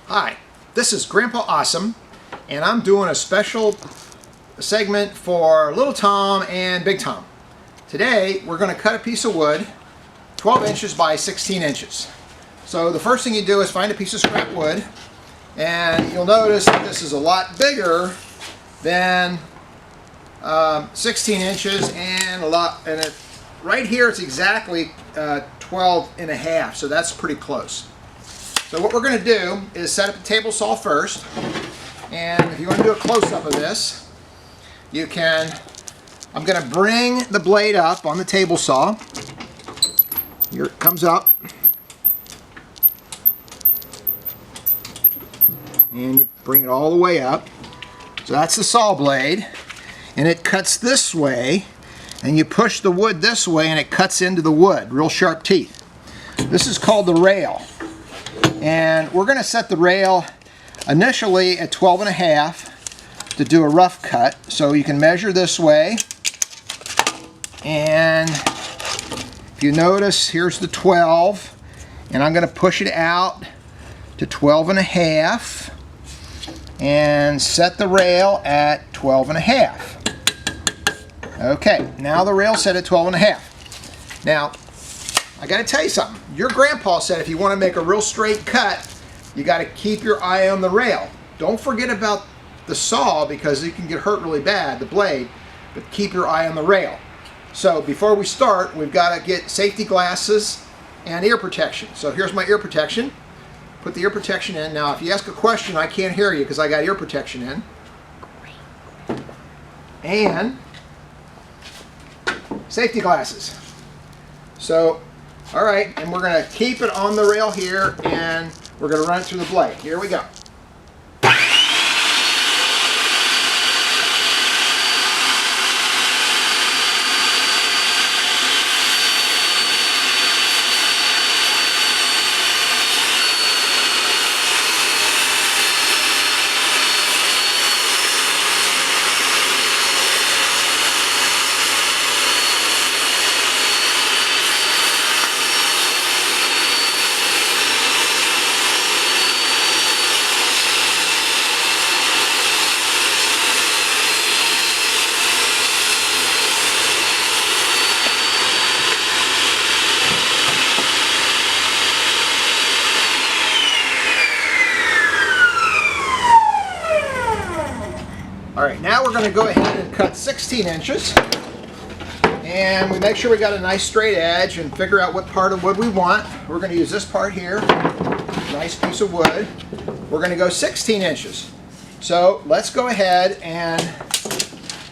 Hi, this is Grandpa Awesome, and I'm doing a special segment for Little Tom and Big Tom. Today, we're going to cut a piece of wood 12 inches by 16 inches. So the first thing you do is find a piece of scrap wood, and you'll notice that this is a lot bigger than 16 inches and right here it's exactly 12 and a half, so that's pretty close. So what we're going to do is set up the table saw first, and if you want to do a close-up of this, you can. I'm going to bring the blade up on the table saw. Here it comes up, and you bring it all the way up. So that's the saw blade, and it cuts this way, and you push the wood this way and it cuts into the wood, real sharp teeth. This is called the rail. And we're going to set the rail initially at 12 and a half to do a rough cut. So you can measure this way, and if you notice, here's the 12, and I'm going to push it out to 12 and a half and set the rail at 12 and a half. Okay, now the rail's set at 12 and a half. Now, I got to tell you something. Your grandpa said if you want to make a real straight cut, you got to keep your eye on the rail. Don't forget about the saw because it can get hurt really bad, the blade, but keep your eye on the rail. So before we start, we've got to get safety glasses and ear protection. So here's my ear protection. Put the ear protection in. Now if you ask a question, I can't hear you because I got ear protection in. And safety glasses. So all right, and we're going to keep it on the rail here, and we're going to run it through the blade. Here we go. Alright, now we're going to go ahead and cut 16 inches. And we make sure we got a nice straight edge and figure out what part of wood we want. We're going to use this part here. Nice piece of wood. We're going to go 16 inches. So let's go ahead and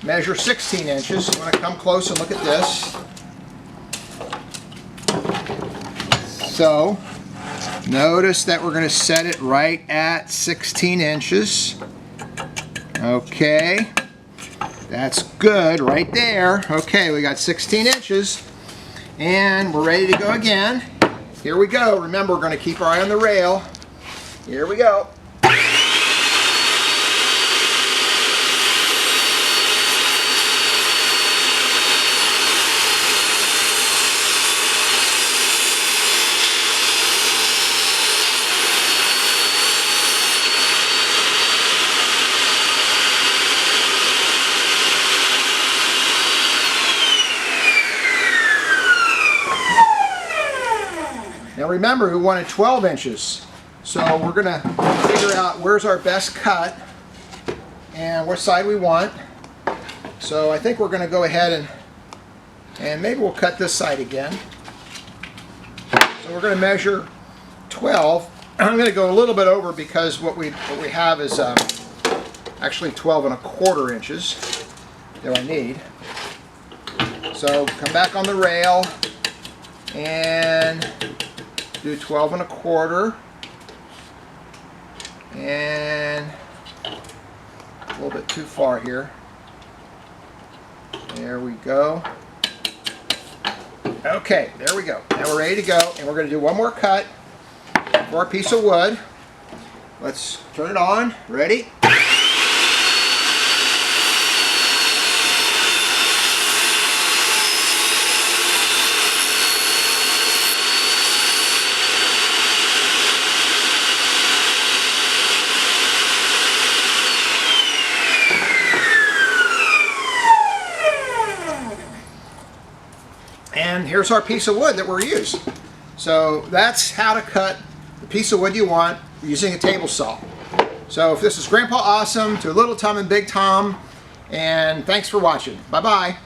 measure 16 inches. You want to come close and look at this. So notice that we're going to set it right at 16 inches. Okay, that's good right there. Okay, we got 16 inches, and we're ready to go again. Here we go. Remember, we're going to keep our eye on the rail. Here we go. Now remember, we wanted 12 inches, so we're going to figure out where's our best cut and what side we want. So I think we're going to go ahead and maybe we'll cut this side again. So we're going to measure 12. I'm going to go a little bit over because what we have is actually 12 and a quarter inches that I need. So come back on the rail and do 12 and a quarter, and a little bit too far here. There we go. Okay, there we go. Now we're ready to go, and we're going to do one more cut for a piece of wood. Let's turn it on. Ready? And here's our piece of wood that we're using. So that's how to cut the piece of wood you want using a table saw. So if this is Grandpa Awesome to Little Tom and Big Tom, and thanks for watching. Bye-bye.